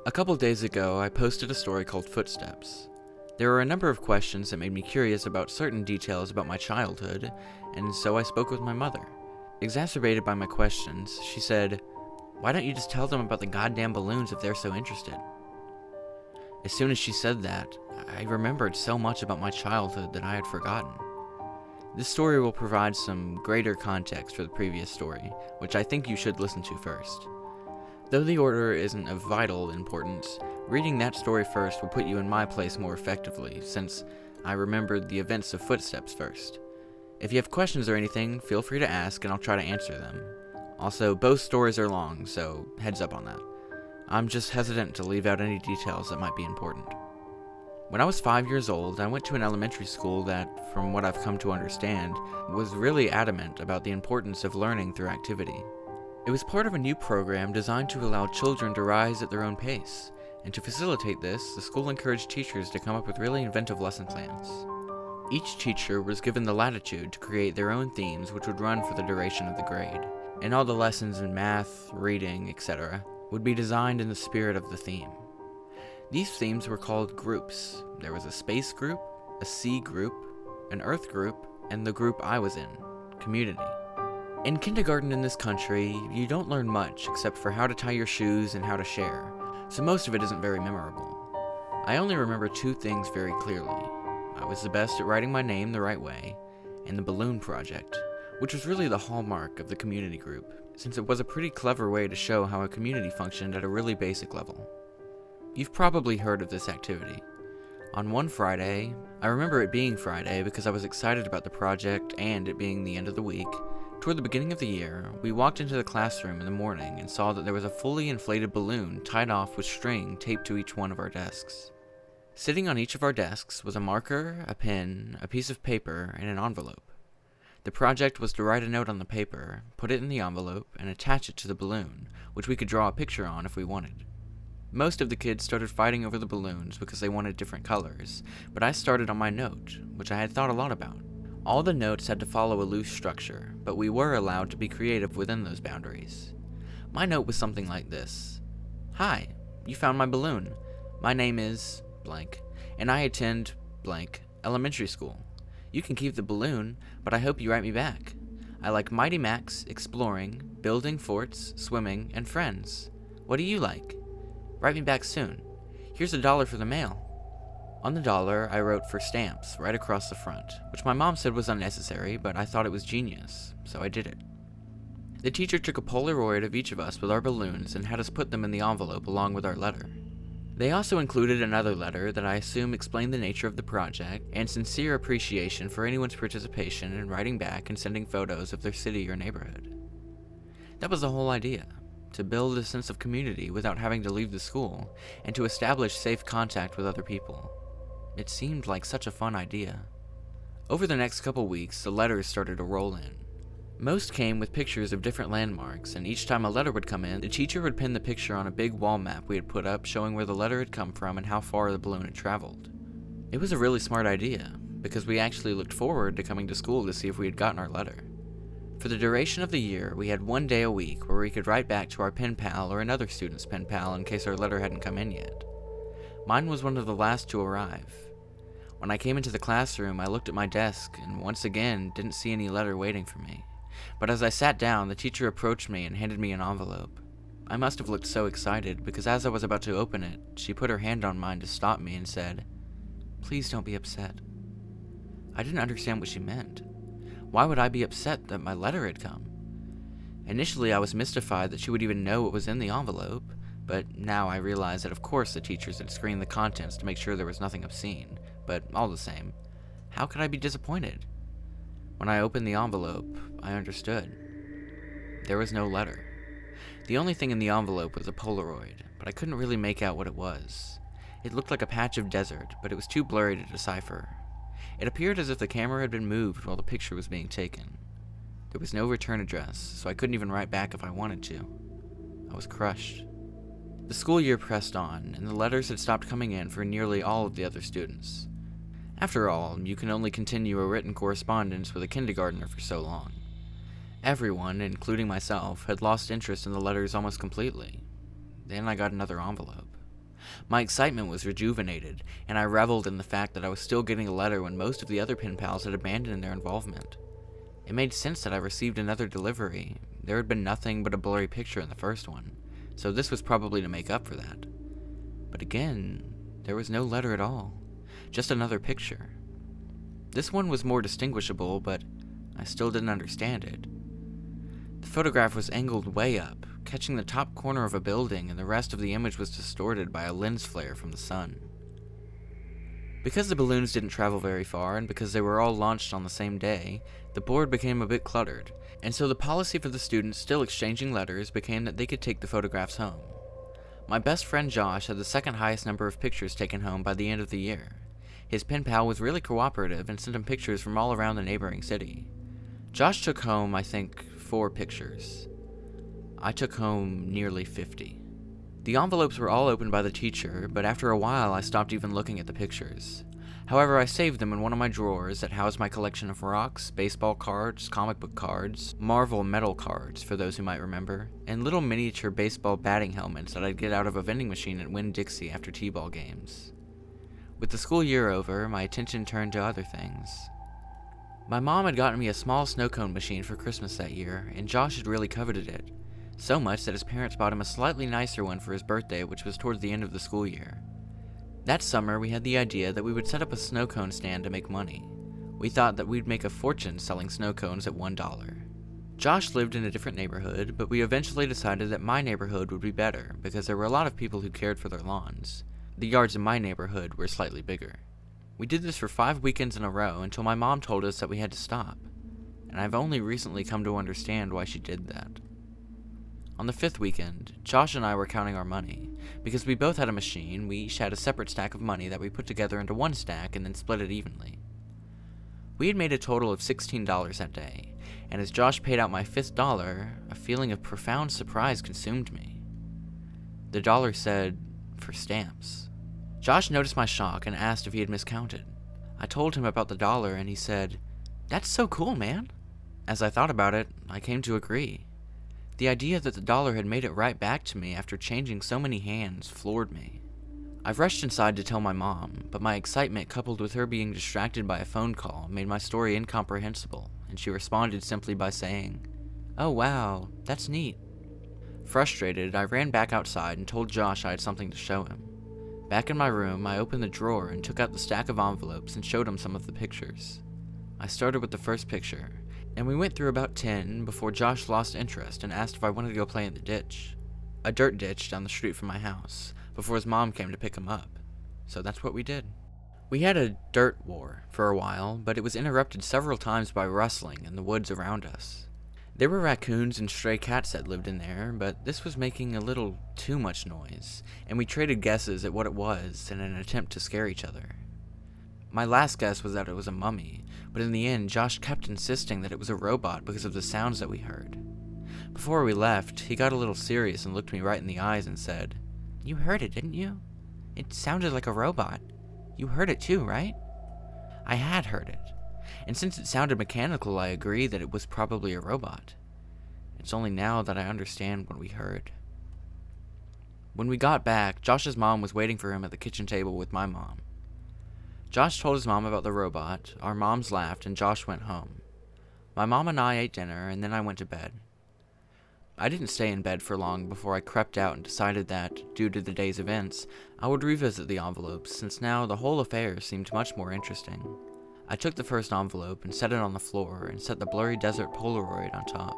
A couple days ago, I posted a story called Footsteps. There were a number of questions that made me curious about certain details about my childhood, and so I spoke with my mother. Exacerbated by my questions, she said, "Why don't you just tell them about the goddamn balloons if they're so interested?" As soon as she said that, I remembered so much about my childhood that I had forgotten. This story will provide some greater context for the previous story, which I think you should listen to first. Though the order isn't of vital importance, reading that story first will put you in my place more effectively, since I remembered the events of Footsteps first. If you have questions or anything, feel free to ask and I'll try to answer them. Also, both stories are long, so heads up on that. I'm just hesitant to leave out any details that might be important. When I was 5 years old, I went to an elementary school that, from what I've come to understand, was really adamant about the importance of learning through activity. It was part of a new program designed to allow children to rise at their own pace, and to facilitate this, the school encouraged teachers to come up with really inventive lesson plans. Each teacher was given the latitude to create their own themes which would run for the duration of the grade, and all the lessons in math, reading, etc. would be designed in the spirit of the theme. These themes were called groups. There was a space group, a sea group, an earth group, and the group I was in, community. In kindergarten in this country, you don't learn much except for how to tie your shoes and how to share, so most of it isn't very memorable. I only remember two things very clearly. I was the best at writing my name the right way, and the balloon project, which was really the hallmark of the community group, since it was a pretty clever way to show how a community functioned at a really basic level. You've probably heard of this activity. On one Friday, I remember it being Friday because I was excited about the project and it being the end of the week. Toward the beginning of the year, we walked into the classroom in the morning and saw that there was a fully inflated balloon tied off with string taped to each one of our desks. Sitting on each of our desks was a marker, a pen, a piece of paper, and an envelope. The project was to write a note on the paper, put it in the envelope, and attach it to the balloon, which we could draw a picture on if we wanted. Most of the kids started fighting over the balloons because they wanted different colors, but I started on my note, which I had thought a lot about. All the notes had to follow a loose structure, but we were allowed to be creative within those boundaries. My note was something like this. "Hi, you found my balloon. My name is blank, and I attend blank elementary school. You can keep the balloon, but I hope you write me back. I like Mighty Max, exploring, building forts, swimming, and friends. What do you like? Write me back soon. Here's $1 for the mail." On the dollar, I wrote "for stamps" right across the front, which my mom said was unnecessary, but I thought it was genius, so I did it. The teacher took a Polaroid of each of us with our balloons and had us put them in the envelope along with our letter. They also included another letter that I assume explained the nature of the project and sincere appreciation for anyone's participation in writing back and sending photos of their city or neighborhood. That was the whole idea. To build a sense of community without having to leave the school, and to establish safe contact with other people. It seemed like such a fun idea. Over the next couple weeks, the letters started to roll in. Most came with pictures of different landmarks, and each time a letter would come in, the teacher would pin the picture on a big wall map we had put up showing where the letter had come from and how far the balloon had traveled. It was a really smart idea, because we actually looked forward to coming to school to see if we had gotten our letter. For the duration of the year, we had one day a week where we could write back to our Penpal or another student's Penpal in case our letter hadn't come in yet. Mine was one of the last to arrive. When I came into the classroom, I looked at my desk and once again didn't see any letter waiting for me. But as I sat down, the teacher approached me and handed me an envelope. I must have looked so excited because as I was about to open it, she put her hand on mine to stop me and said, "Please don't be upset." I didn't understand what she meant. Why would I be upset that my letter had come? Initially, I was mystified that she would even know what was in the envelope, but now I realize that of course the teachers had screened the contents to make sure there was nothing obscene, but all the same, how could I be disappointed? When I opened the envelope, I understood. There was no letter. The only thing in the envelope was a Polaroid, but I couldn't really make out what it was. It looked like a patch of desert, but it was too blurry to decipher. It appeared as if the camera had been moved while the picture was being taken. There was no return address, so I couldn't even write back if I wanted to. I was crushed. The school year pressed on, and the letters had stopped coming in for nearly all of the other students. After all, you can only continue a written correspondence with a kindergartner for so long. Everyone, including myself, had lost interest in the letters almost completely. Then I got another envelope. My excitement was rejuvenated, and I reveled in the fact that I was still getting a letter when most of the other pen pals had abandoned their involvement. It made sense that I received another delivery. There had been nothing but a blurry picture in the first one, so this was probably to make up for that. But again, there was no letter at all, just another picture. This one was more distinguishable, but I still didn't understand it. The photograph was angled way up, catching the top corner of a building, and the rest of the image was distorted by a lens flare from the sun. Because the balloons didn't travel very far, and because they were all launched on the same day, the board became a bit cluttered, and so the policy for the students still exchanging letters became that they could take the photographs home. My best friend Josh had the second highest number of pictures taken home by the end of the year. His pen pal was really cooperative and sent him pictures from all around the neighboring city. Josh took home, I think, 4 pictures. I took home nearly 50. The envelopes were all opened by the teacher, but after a while I stopped even looking at the pictures. However, I saved them in one of my drawers that housed my collection of rocks, baseball cards, comic book cards, Marvel metal cards, for those who might remember, and little miniature baseball batting helmets that I'd get out of a vending machine at Winn-Dixie after t-ball games. With the school year over, my attention turned to other things. My mom had gotten me a small snow cone machine for Christmas that year, and Josh had really coveted it. So much that his parents bought him a slightly nicer one for his birthday, which was towards the end of the school year. That summer, we had the idea that we would set up a snow cone stand to make money. We thought that we'd make a fortune selling snow cones at $1. Josh lived in a different neighborhood, but we eventually decided that my neighborhood would be better because there were a lot of people who cared for their lawns. The yards in my neighborhood were slightly bigger. We did this for 5 weekends in a row until my mom told us that we had to stop, and I've only recently come to understand why she did that. On the 5th weekend, Josh and I were counting our money. Because we both had a machine, we each had a separate stack of money that we put together into one stack and then split it evenly. We had made a total of $16 that day, and as Josh paid out my 5th dollar, a feeling of profound surprise consumed me. The dollar said, "for stamps." Josh noticed my shock and asked if he had miscounted. I told him about the dollar and he said, "That's so cool, man." As I thought about it, I came to agree. The idea that the dollar had made it right back to me after changing so many hands floored me. I rushed inside to tell my mom, but my excitement coupled with her being distracted by a phone call made my story incomprehensible, and she responded simply by saying, "Oh wow, that's neat." Frustrated, I ran back outside and told Josh I had something to show him. Back in my room, I opened the drawer and took out the stack of envelopes and showed him some of the pictures. I started with the first picture, and we went through about 10 before Josh lost interest and asked if I wanted to go play in the ditch. A dirt ditch down the street from my house, before his mom came to pick him up. So that's what we did. We had a dirt war for a while, but it was interrupted several times by rustling in the woods around us. There were raccoons and stray cats that lived in there, but this was making a little too much noise, and we traded guesses at what it was in an attempt to scare each other. My last guess was that it was a mummy, but in the end, Josh kept insisting that it was a robot because of the sounds that we heard. Before we left, he got a little serious and looked me right in the eyes and said, "You heard it, didn't you? It sounded like a robot. You heard it too, right?" I had heard it, and since it sounded mechanical, I agree that it was probably a robot. It's only now that I understand what we heard. When we got back, Josh's mom was waiting for him at the kitchen table with my mom. Josh told his mom about the robot, our moms laughed, and Josh went home. My mom and I ate dinner, and then I went to bed. I didn't stay in bed for long before I crept out and decided that, due to the day's events, I would revisit the envelopes, since now the whole affair seemed much more interesting. I took the first envelope and set it on the floor and set the blurry desert Polaroid on top.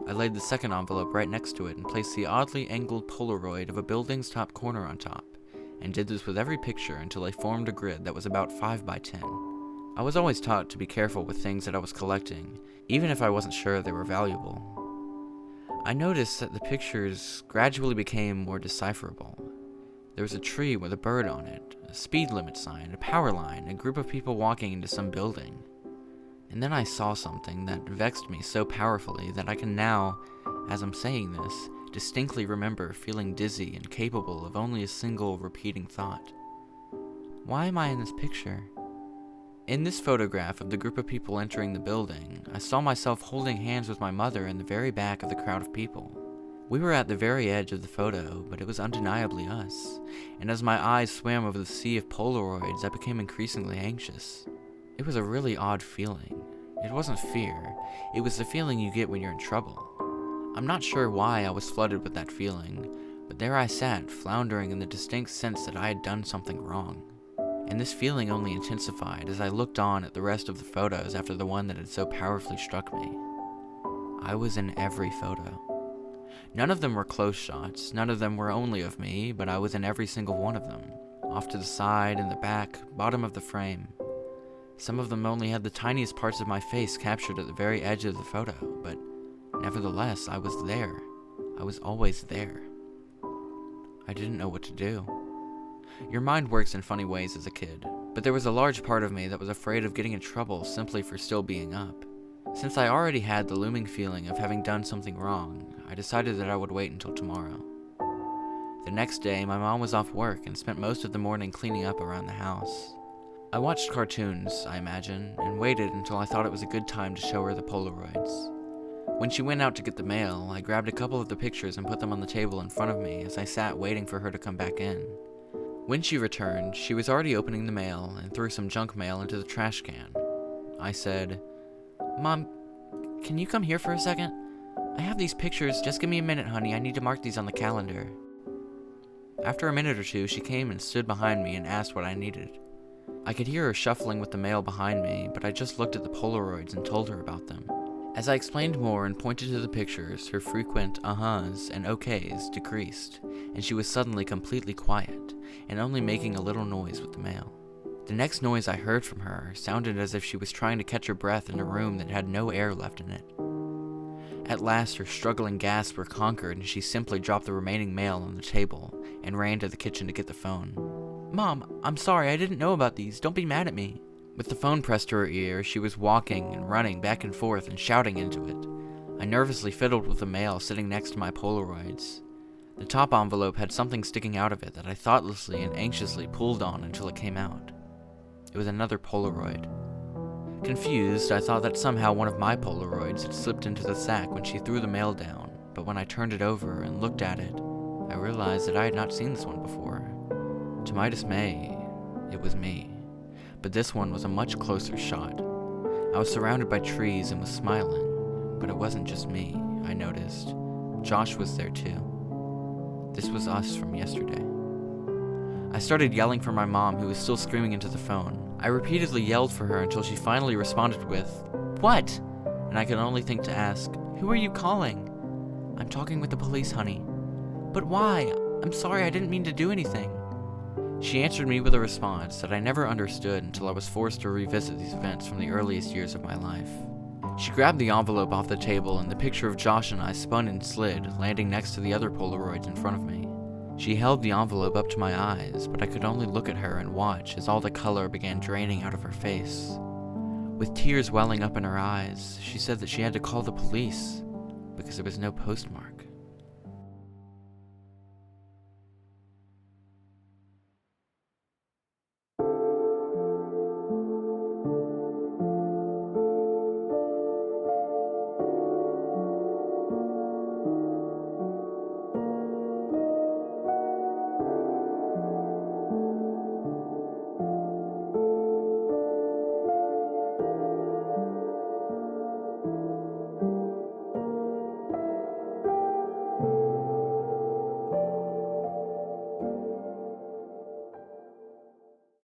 I laid the second envelope right next to it and placed the oddly angled Polaroid of a building's top corner on top, and did this with every picture until I formed a grid that was about 5 by 10. I was always taught to be careful with things that I was collecting, even if I wasn't sure they were valuable. I noticed that the pictures gradually became more decipherable. There was a tree with a bird on it, a speed limit sign, a power line, a group of people walking into some building. And then I saw something that vexed me so powerfully that I can now, as I'm saying this, distinctly remember feeling dizzy and capable of only a single repeating thought. Why am I in this picture? In this photograph of the group of people entering the building, I saw myself holding hands with my mother in the very back of the crowd of people. We were at the very edge of the photo, but it was undeniably us, and as my eyes swam over the sea of Polaroids, I became increasingly anxious. It was a really odd feeling. It wasn't fear, it was the feeling you get when you're in trouble. I'm not sure why I was flooded with that feeling, but there I sat, floundering in the distinct sense that I had done something wrong. And this feeling only intensified as I looked on at the rest of the photos after the one that had so powerfully struck me. I was in every photo. None of them were close shots, none of them were only of me, but I was in every single one of them. Off to the side, in the back, bottom of the frame. Some of them only had the tiniest parts of my face captured at the very edge of the photo, but nevertheless, I was there. I was always there. I didn't know what to do. Your mind works in funny ways as a kid, but there was a large part of me that was afraid of getting in trouble simply for still being up. Since I already had the looming feeling of having done something wrong, I decided that I would wait until tomorrow. The next day, my mom was off work and spent most of the morning cleaning up around the house. I watched cartoons, I imagine, and waited until I thought it was a good time to show her the Polaroids. When she went out to get the mail, I grabbed a couple of the pictures and put them on the table in front of me as I sat waiting for her to come back in. When she returned, she was already opening the mail and threw some junk mail into the trash can. I said, "Mom, can you come here for a second? I have these pictures, just give me a minute, honey, I need to mark these on the calendar." After a minute or two, she came and stood behind me and asked what I needed. I could hear her shuffling with the mail behind me, but I just looked at the Polaroids and told her about them. As I explained more and pointed to the pictures, her frequent uh-huhs and okays decreased, and she was suddenly completely quiet, and only making a little noise with the mail. The next noise I heard from her sounded as if she was trying to catch her breath in a room that had no air left in it. At last, her struggling gasps were conquered, and she simply dropped the remaining mail on the table and ran to the kitchen to get the phone. "Mom, I'm sorry, I didn't know about these. Don't be mad at me." With the phone pressed to her ear, she was walking and running back and forth and shouting into it. I nervously fiddled with the mail sitting next to my Polaroids. The top envelope had something sticking out of it that I thoughtlessly and anxiously pulled on until it came out. It was another Polaroid. Confused, I thought that somehow one of my Polaroids had slipped into the sack when she threw the mail down, but when I turned it over and looked at it, I realized that I had not seen this one before. To my dismay, it was me. But this one was a much closer shot. I was surrounded by trees and was smiling, but it wasn't just me, I noticed. Josh was there too. This was us from yesterday. I started yelling for my mom, who was still screaming into the phone. I repeatedly yelled for her until she finally responded with, "What?" And I could only think to ask, "Who are you calling?" "I'm talking with the police, honey." "But why? I'm sorry, I didn't mean to do anything." She answered me with a response that I never understood until I was forced to revisit these events from the earliest years of my life. She grabbed the envelope off the table and the picture of Josh and I spun and slid, landing next to the other Polaroids in front of me. She held the envelope up to my eyes, but I could only look at her and watch as all the color began draining out of her face. With tears welling up in her eyes, she said that she had to call the police because there was no postmark.